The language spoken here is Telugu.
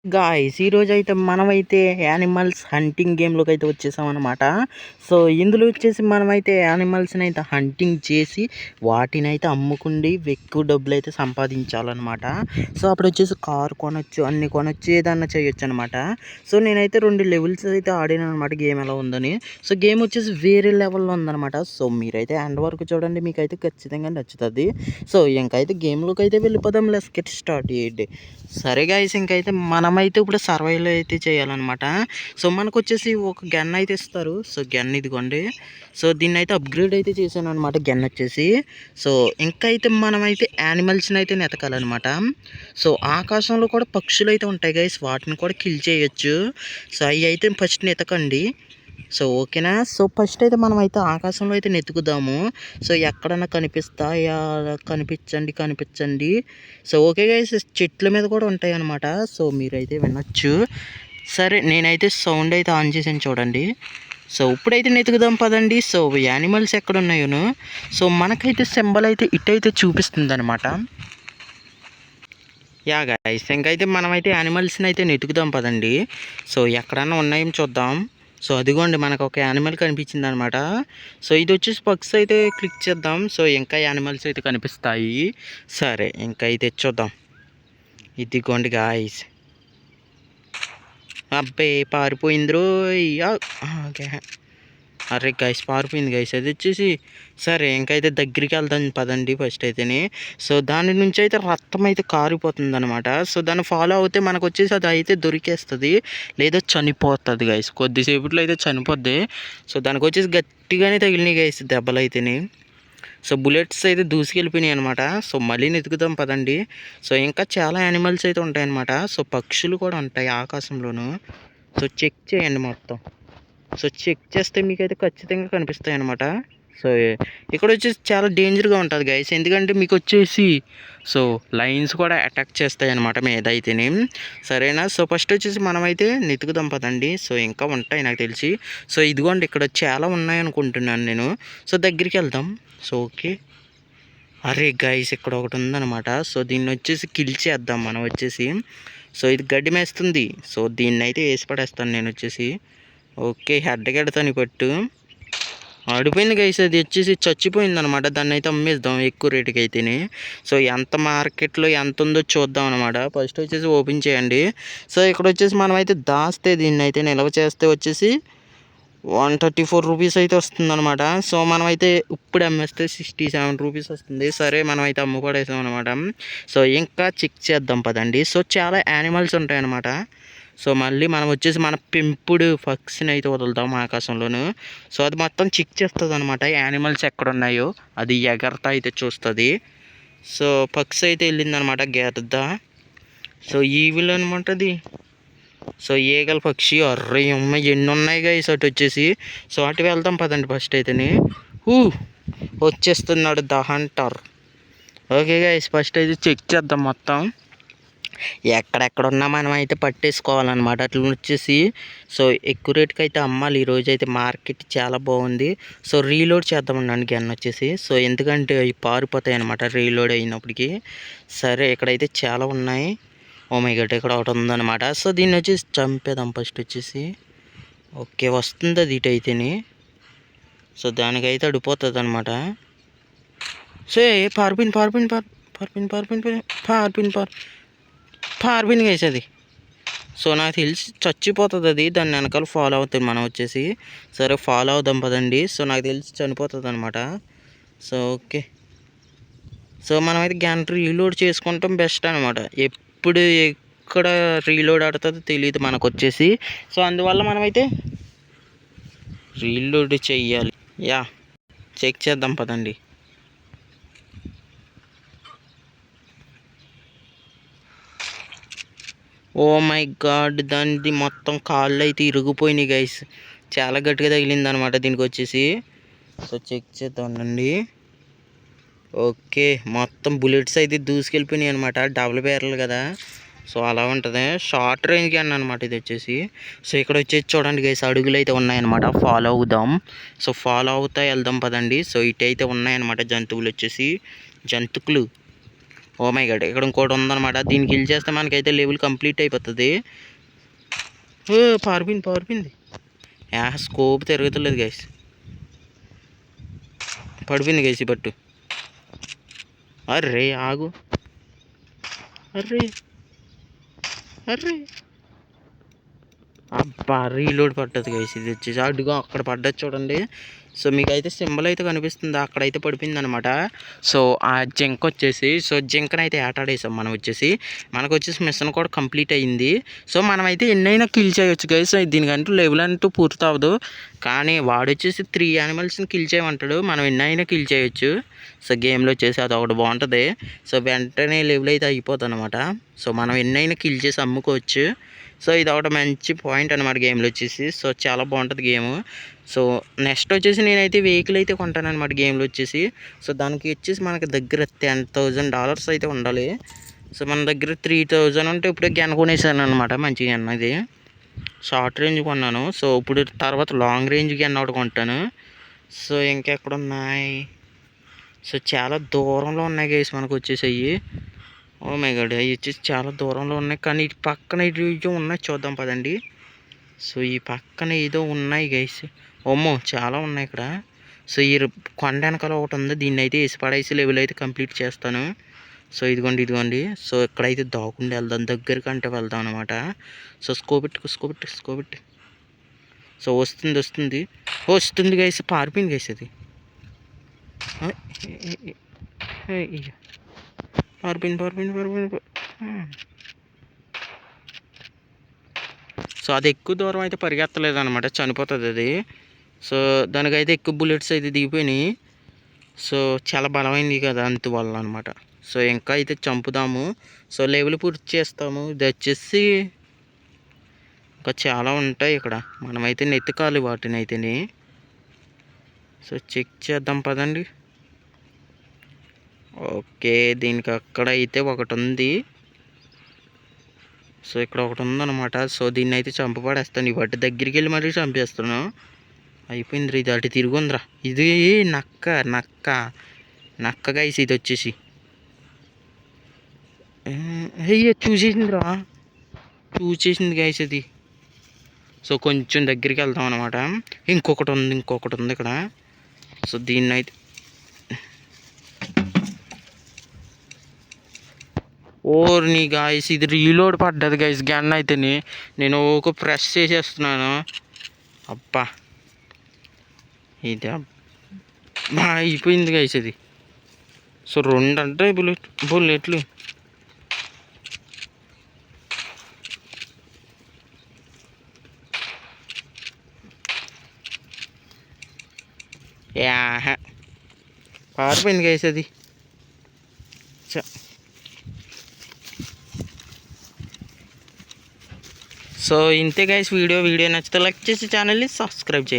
గాయ్స్ ఈరోజైతే మనమైతే యానిమల్స్ హంటింగ్ గేమ్లోకి అయితే వచ్చేసామన్నమాట. సో ఇందులో వచ్చేసి మనమైతే యానిమల్స్ని అయితే హంటింగ్ చేసి వాటిని అయితే అమ్ముకుండి ఎక్కువ డబ్బులు అయితే సంపాదించాలన్నమాట. సో అప్పుడు వచ్చేసి కారు కొనొచ్చు, అన్ని కొనొచ్చు, ఏదన్నా చేయొచ్చు అనమాట. సో నేనైతే 2 లెవెల్స్ అయితే ఆడాను అనమాట గేమ్ ఎలా ఉందని. సో గేమ్ వచ్చేసి వేరే లెవెల్లో ఉందన్నమాట. సో మీరైతే ఎండ్ వరకు చూడండి, మీకైతే ఖచ్చితంగా నచ్చుతుంది. సో ఇంకైతే గేమ్లోకి అయితే వెళ్ళిపోదాం. లెట్స్ గెట్ స్టార్ట్ చేయండి. సరే గాయ్స్, ఇంకైతే మనమైతే ఇప్పుడు సర్వైవల్ అయితే చేయాలన్నమాట. సో మనకు వచ్చేసి ఒక గన్ అయితే ఇస్తారు. సో గన్ ఇదిగోండి. సో దీన్ని అయితే అప్గ్రేడ్ అయితే చేశాను అనమాట గన్ వచ్చేసి. సో ఇంకా అయితే మనమైతే యానిమల్స్ని అయితే నెతకాలన్నమాట. సో ఆకాశంలో కూడా పక్షులు అయితే ఉంటాయి గైస్, వాటిని కూడా కిల్ చేయొచ్చు. సో అవి అయితే ఫస్ట్ నెతకండి. సో ఓకేనా. సో ఫస్ట్ అయితే మనం అయితే ఆకాశంలో అయితే నెతుకుదాము. సో ఎక్కడన్నా కనిపిస్తాయా, కనిపించండి. సో ఓకే గైస్, చెట్ల మీద కూడా ఉంటాయి అన్నమాట. సో మీరైతే వినొచ్చు. సరే నేనైతే సౌండ్ అయితే ఆన్ చేసాను చూడండి. సో ఇప్పుడైతే నెతుకుదాం పదండి. సో యానిమల్స్ ఎక్కడ ఉన్నాయోను. సో మనకైతే సింబల్ అయితే ఇటైతే చూపిస్తుంది అనమాట. యా గైస్, ఇంకైతే మనమైతే యానిమల్స్ని అయితే నెతుకుదాం పదండి. సో ఎక్కడన్నా ఉన్నాయేం చూద్దాం. సో అదిగోండి, మనకు ఒక యానిమల్ కనిపించింది అనమాట. సో ఇది వచ్చేసి పక్స్ అయితే క్లిక్ చేద్దాం. సో ఇంకా యానిమల్స్ అయితే కనిపిస్తాయి. సరే ఇంకా అయితే చూద్దాం. ఇదిగోండి గాయ్స్. అబ్బే పారిపోయింది రోయ్. ఓకే. అరే గైస్, పారిపోయింది గైస్ అది వచ్చేసి. సరే ఇంకైతే దగ్గరికి వెళ్దాం పదండి ఫస్ట్ అయితేనే. సో దాని నుంచి అయితే రక్తం అయితే కారిపోతుంది అనమాట. సో దాన్ని ఫాలో అవుతే మనకు వచ్చేసి అది అయితే దొరికేస్తుంది, లేదా చనిపోతుంది గైస్. కొద్దిసేపట్లో అయితే చనిపోద్ది. సో దానికి వచ్చేసి గట్టిగానే తగిలినాయి గైస్ దెబ్బలు అయితేనే. సో బుల్లెట్స్ అయితే దూసుకెళ్ళిపోయినాయి అనమాట. సో మళ్ళీ వెతుకుదాం పదండి. సో ఇంకా చాలా యానిమల్స్ అయితే ఉంటాయన్నమాట. సో పక్షులు కూడా ఉంటాయి ఆకాశంలోను. సో చెక్ చేయండి మొత్తం. సో చెక్ చేస్తే మీకైతే ఖచ్చితంగా కనిపిస్తాయి అన్నమాట. సో ఇక్కడ వచ్చేసి చాలా డేంజర్గా ఉంటుంది గైస్, ఎందుకంటే మీకు వచ్చేసి సో లైన్స్ కూడా అటాక్ చేస్తాయి అన్నమాట మీద అయితేనే. సరేనా. సో ఫస్ట్ వచ్చేసి మనమైతే నెతుకుదాం పదండి. సో ఇంకా ఉంటాయి నాకు తెలిసి. సో ఇదిగోండి, ఇక్కడ చాలా ఉన్నాయి అనుకుంటున్నాను నేను. సో దగ్గరికి వెళ్దాం. So okay. అరే గైస్, ఇక్కడ ఒకటి ఉందన్నమాట. సో దీన్ని వచ్చేసి కిల్ చేద్దాం మనం వచ్చేసి. సో ఇది గడ్డి మేస్తుంది. సో దీన్ని అయితే వేసి పడేస్తాను నేను వచ్చేసి. ఓకే, హెడ్ గెడతాను పట్టు. ఆడిపోయింది గైస్, అది వచ్చేసి చచ్చిపోయింది అనమాట. దాన్ని అయితే అమ్మేద్దాం ఎక్కువ రేటుకి అయితేనే. సో ఎంత మార్కెట్లో ఎంత ఉందో చూద్దాం అనమాట. ఫస్ట్ వచ్చేసి ఓపెన్ చేయండి. సో ఇక్కడ వచ్చేసి మనం అయితే దాస్తే దీన్ని అయితే నిల్వ చేస్తే వచ్చేసి 134 రూపీస్ అయితే వస్తుంది అనమాట. సో మనమైతే ఇప్పుడు అమ్మేస్తే 67 రూపీస్ వస్తుంది. సరే మనమైతే అమ్ముపడేసాం అనమాట. సో ఇంకా చెక్ చేద్దాం పదండి. సో చాలా యానిమల్స్ ఉంటాయి అనమాట. సో మళ్ళీ మనం వచ్చేసి మన పెంపుడు పక్షిని అయితే వదులుతాం ఆకాశంలోను. సో అది మొత్తం చెక్ చేస్తుంది అనమాట, యానిమల్స్ ఎక్కడ ఉన్నాయో అది ఎగరతా అయితే చూస్తుంది. సో పక్షి అయితే వెళ్ళిందనమాట గెద్ద. సో ఈవిల్ అనమాట అది. సో ఈగల పక్షి. అర్రే అమ్మ, ఎన్ని ఉన్నాయి గైస్ అటు వచ్చేసి. సో అటు వెళ్తాం పదండి ఫస్ట్ అయితేనే. వచ్చేస్తున్నాడు the Hunter. Okay guys, first అయితే చెక్ చేద్దాం మొత్తం ఎక్కడెక్కడున్నా మనం అయితే పట్టేసుకోవాలన్నమాట. అట్లా వచ్చేసి సో ఎక్కువ రేటుకి అయితే అమ్మాలి. ఈరోజు అయితే మార్కెట్ చాలా బాగుంది. సో రీలోడ్ చేద్దామన్నాను గన్ వచ్చేసి. సో ఎందుకంటే అవి పారిపోతాయి అనమాట రీలోడ్ అయినప్పటికీ. సరే ఇక్కడైతే చాలా ఉన్నాయి. ఓ మై గాడ్, ఇక్కడ ఒకటి ఉందన్నమాట. సో దీన్ని వచ్చేసి చంపేద్దాం ఫస్ట్ వచ్చేసి. ఓకే, వస్తుంది అది ఇటు అయితేనే. సో దానికైతే అడిపోతుంది అనమాట. సో పారిపోయింది వేసేది. సో నాకు తెలిసి చచ్చిపోతుంది అది. దాన్ని వెనకాల ఫాలో అవుతుంది మనం వచ్చేసి. సరే ఫాలో అవుదాం పదండి. సో నాకు తెలిసి చనిపోతుంది అనమాట. So okay. సో మనమైతే గ్యాన్ రీలోడ్ చేసుకుంటాం బెస్ట్ అనమాట. ఎప్పుడు ఎక్కడ రీలోడ్ ఆడుతుందో తెలియదు మనకు వచ్చేసి. సో అందువల్ల మనమైతే రీలోడ్ చెయ్యాలి. యా, చెక్ చేద్దాం పదండి. ఓ మై గాడ్, దానిది మొత్తం కాళ్ళు అయితే ఇరిగిపోయినాయి గైస్. చాలా గట్టిగా తగిలింది అనమాట దీనికి వచ్చేసి. సో చెక్ చేద్దామండి. ఓకే, మొత్తం బుల్లెట్స్ అయితే దూసుకెళ్ళిపోయినాయి అనమాట. డబుల్ బ్యారెల్ కదా, సో అలా ఉంటుంది. షార్ట్ రేంజ్ గన్ అనమాట ఇది వచ్చేసి. సో ఇక్కడ వచ్చేసి చూడండి గైస్, అడుగులు అయితే ఉన్నాయన్నమాట. ఫాలో అవుదాం. సో ఫాలో అవుతా వెళ్దాం పదండి. సో ఇటు అయితే ఉన్నాయన్నమాట జంతువులు వచ్చేసి. జంతువులు ఓ మై గాడ్, ఇక్కడ ఇంకోటి ఉందన్నమాట. దీన్ని కిల్ చేస్తే మనకైతే లెవెల్ కంప్లీట్ అయిపోతుంది. పారిపోయింది. స్కోప్ తిరుగుతలేదు గైస్. పడిపోయింది గైస్ ఈ పట్టు. అర్రే ఆగు, అర్రే అబ్బా రీలోడ్ పడ్డది గైస్. ఇది వచ్చేసి అడుగు అక్కడ పడ్డది చూడండి. సో మీకైతే సింబల్ అయితే కనిపిస్తుంది, అక్కడైతే పడిపోయింది అనమాట. సో ఆ జింక వచ్చేసి, సో జింకనైతే ఆటాడేసాం మనం వచ్చేసి. మనకు వచ్చేసి మిషన్ కూడా కంప్లీట్ అయ్యింది. సో మనమైతే ఎన్నైనా కిల్ చేయొచ్చు గైస్. దీనికంటూ లెవెల్ అంటూ పూర్తి అవ్వదు, కానీ వాడు వచ్చేసి 3 యానిమల్స్ని కిల్ చేయమంటాడు. మనం ఎన్నైనా కిల్ చేయొచ్చు. సో గేమ్లో వచ్చేసి అది ఒకటి బాగుంటుంది. సో వెంటనే లెవెల్ అయితే అయిపోతుంది అనమాట. సో మనం ఎన్నైనా కిల్ చేసి అమ్ముకోవచ్చు. సో ఇది ఒకటి మంచి పాయింట్ అనమాట గేమ్లో వచ్చేసి. సో చాలా బాగుంటుంది గేమ్. సో నెక్స్ట్ వచ్చేసి నేనైతే వెహికల్ అయితే కొంటాను అనమాట గేమ్లో వచ్చేసి. సో దానికి వచ్చేసి మనకి దగ్గర $10,000 అయితే ఉండాలి. సో మన దగ్గర 3,000 ఉంటే ఇప్పుడే గన్ కొనేసాను అనమాట. మంచి గన్ ఇది. షార్ట్ రేంజ్ కొన్నాను. సో ఇప్పుడు తర్వాత లాంగ్ రేంజ్ గన్ ఒకటి కొంటాను. సో ఇంకెక్కడ ఉన్నాయి, సో చాలా దూరంలో ఉన్నాయి గైస్ మనకు వచ్చేసాయి. ఓ మై గాడ్, అవి వచ్చేసి చాలా దూరంలో ఉన్నాయి. కానీ ఇటు పక్కన ఇటు ఉన్నాయి, చూద్దాం పదండి. సో ఈ పక్కన ఏదో ఉన్నాయి గైస్. ఓమ్మో చాలా ఉన్నాయి ఇక్కడ. సో ఈ కొండ వెనకాల ఒకటి ఉంది, దీన్ని అయితే వేసి పడేసి లెవెల్ అయితే కంప్లీట్ చేస్తాను. సో ఇదిగోండి. సో ఇక్కడైతే దాకుండా వెళ్దాం, దగ్గరికి అంటే వెళ్దాం అనమాట. సో స్కోబెట్టు. సో వస్తుంది గైస్. పారిపోయింది గైస్ అది. పారిపోయింది. సో అది ఎక్కువ దూరం అయితే పరిగెత్తలేదు అనమాట, చనిపోతుంది అది. సో దానికైతే ఎక్కువ బుల్లెట్స్ అయితే దిగిపోయినాయి. సో చాలా బలమైంది కదా అందువల్ల అనమాట. సో ఇంకా అయితే చంపుదాము. సో లెవెల్ పూర్తి చేస్తాము. ఇది వచ్చేసి ఇంకా చాలా ఉంటాయి ఇక్కడ, మనమైతే నెత్తుకాలి వాటిని అయితేనే. సో చెక్ చేద్దాం పదండి. ఓకే, దీనికి అక్కడ అయితే ఒకటి ఉంది. సో ఇక్కడ ఒకటి ఉందన్నమాట. సో దీన్ని అయితే చంపబడేస్తాను. వాటి దగ్గరికి వెళ్ళి మరీ చంపేస్తాను. అయిపోయింది, ఇది అటు తిరుగుందిరా. ఇది నక్క గైస్. ఇది వచ్చేసి చూసేసింది గైస్ అది. సో కొంచెం దగ్గరికి వెళ్తాం అనమాట. ఇంకొకటి ఉంది ఇక్కడ. సో దీన్ని అయితే ఓర్ని గాయస్, ఇది రీలోడ్ పడ్డది గైస్. గన్ అయితే నేను ఒక ప్రెస్ చేసేస్తున్నాను. అబ్బా ఇది అయిపోయింది గైస్ ఇది. సో 2 అంటే బుల్లెట్లు. పారిపోయింది గైస్ అది. సో ఇంతే గైస్ వీడియో నచ్చితే లైక్ చేసి ఛానల్ని సబ్స్క్రైబ్ చేయండి.